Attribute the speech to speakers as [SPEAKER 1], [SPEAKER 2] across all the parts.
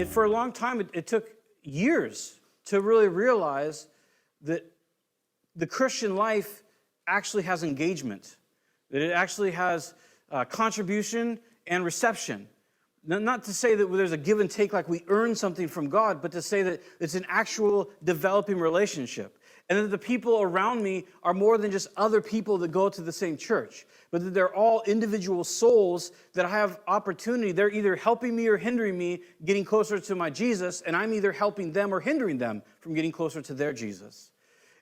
[SPEAKER 1] for a long time, it took years to really realize that the Christian life actually has engagement, that it actually has contribution and reception. Not to say that there's a give and take like we earn something from God, but to say that it's an actual developing relationship. And that the people around me are more than just other people that go to the same church, but that they're all individual souls that have opportunity. They're either helping me or hindering me getting closer to my Jesus, and I'm either helping them or hindering them from getting closer to their Jesus.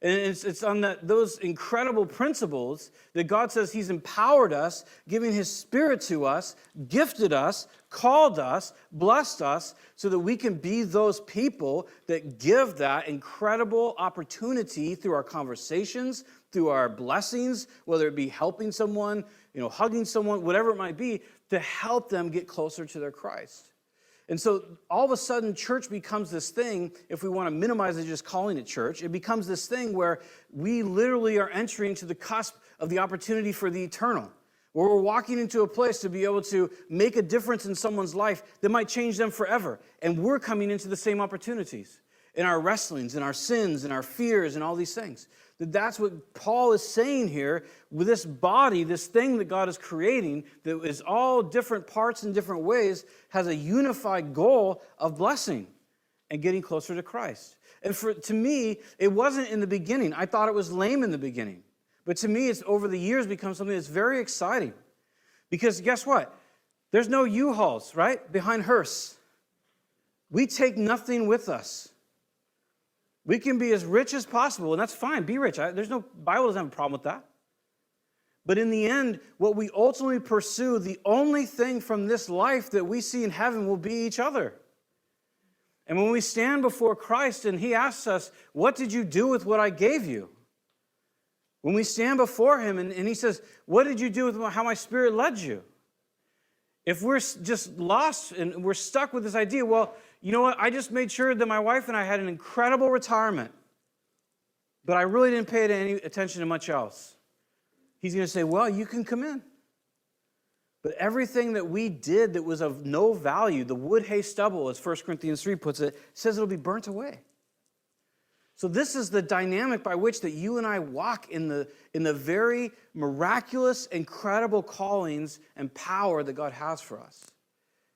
[SPEAKER 1] And it's on those incredible principles that God says He's empowered us, giving His Spirit to us, gifted us, called us, blessed us, so that we can be those people that give that incredible opportunity through our conversations, through our blessings, whether it be helping someone, hugging someone, whatever it might be, to help them get closer to their Christ. And so all of a sudden, church becomes this thing, if we want to minimize it just calling it church, it becomes this thing where we literally are entering to the cusp of the opportunity for the eternal, where we're walking into a place to be able to make a difference in someone's life that might change them forever. And we're coming into the same opportunities in our wrestlings, in our sins, in our fears, and all these things. That's what Paul is saying here with this body, this thing that God is creating that is all different parts in different ways, has a unified goal of blessing and getting closer to Christ. And to me, it wasn't in the beginning. I thought it was lame in the beginning. But to me, it's over the years become something that's very exciting. Because guess what? There's no U-Hauls, right, behind hearse. We take nothing with us. We can be as rich as possible, and that's fine. Be rich. Bible doesn't have a problem with that. But in the end, what we ultimately pursue, the only thing from this life that we see in heaven will be each other. And when we stand before Christ and He asks us, what did you do with what I gave you? When we stand before Him and He says, what did you do with how my Spirit led you? If we're just lost and we're stuck with this idea, well, you know what? I just made sure that my wife and I had an incredible retirement, but I really didn't pay any attention to much else. He's going to say, well, you can come in. But everything that we did that was of no value, the wood, hay, stubble, as 1 Corinthians 3 puts it, says it'll be burnt away. So this is the dynamic by which that you and I walk in the very miraculous, incredible callings and power that God has for us.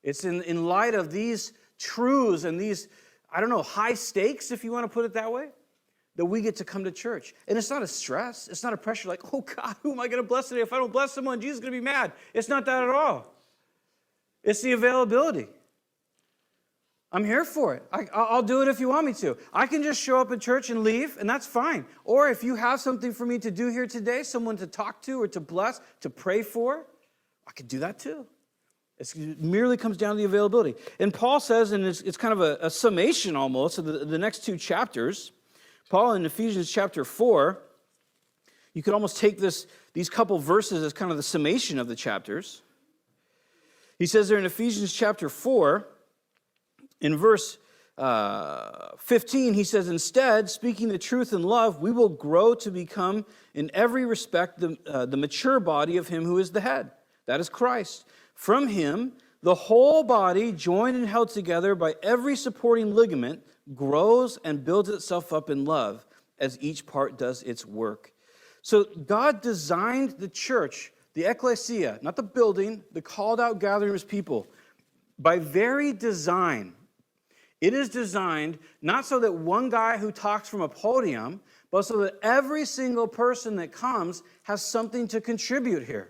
[SPEAKER 1] It's in light of these truths and these, high stakes, if you want to put it that way, that we get to come to church. And it's not a stress. It's not a pressure like, oh God, who am I going to bless today? If I don't bless someone, Jesus is going to be mad. It's not that at all. It's the availability. I'm here for it. I'll do it if you want me to. I can just show up at church and leave, and that's fine. Or if you have something for me to do here today, someone to talk to or to bless, to pray for, I could do that too. It merely comes down to the availability. And Paul says, and it's kind of a summation almost of the next two chapters. Paul in Ephesians chapter 4, you could almost take these couple verses as kind of the summation of the chapters. He says there in Ephesians chapter 4, in verse 15, he says, instead, speaking the truth in love, we will grow to become in every respect the mature body of Him who is the head. That is Christ. From Him, the whole body, joined and held together by every supporting ligament, grows and builds itself up in love as each part does its work. So God designed the church, the ecclesia, not the building, the called out gathering of His people, by very design. It is designed not so that one guy who talks from a podium, but so that every single person that comes has something to contribute here.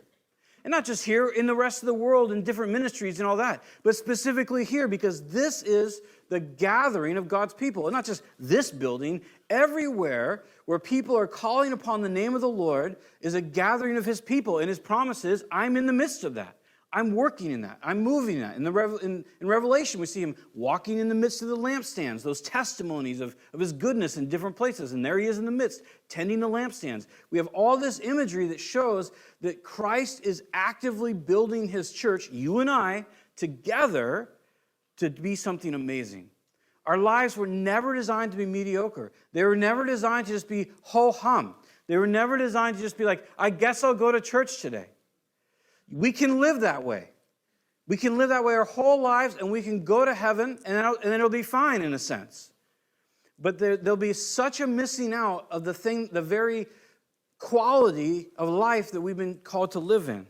[SPEAKER 1] And not just here, in the rest of the world, in different ministries and all that, but specifically here, because this is the gathering of God's people. And not just this building, everywhere where people are calling upon the name of the Lord is a gathering of His people. And His promise is, I'm in the midst of that. I'm working in that. I'm moving in that. In Revelation, we see Him walking in the midst of the lampstands, those testimonies of His goodness in different places. And there He is in the midst, tending the lampstands. We have all this imagery that shows that Christ is actively building His church, you and I, together to be something amazing. Our lives were never designed to be mediocre. They were never designed to just be ho-hum. They were never designed to just be like, I guess I'll go to church today. We can live that way. We can live that way our whole lives, and we can go to heaven, and then it'll be fine in a sense. But there'll be such a missing out of the very quality of life that we've been called to live in.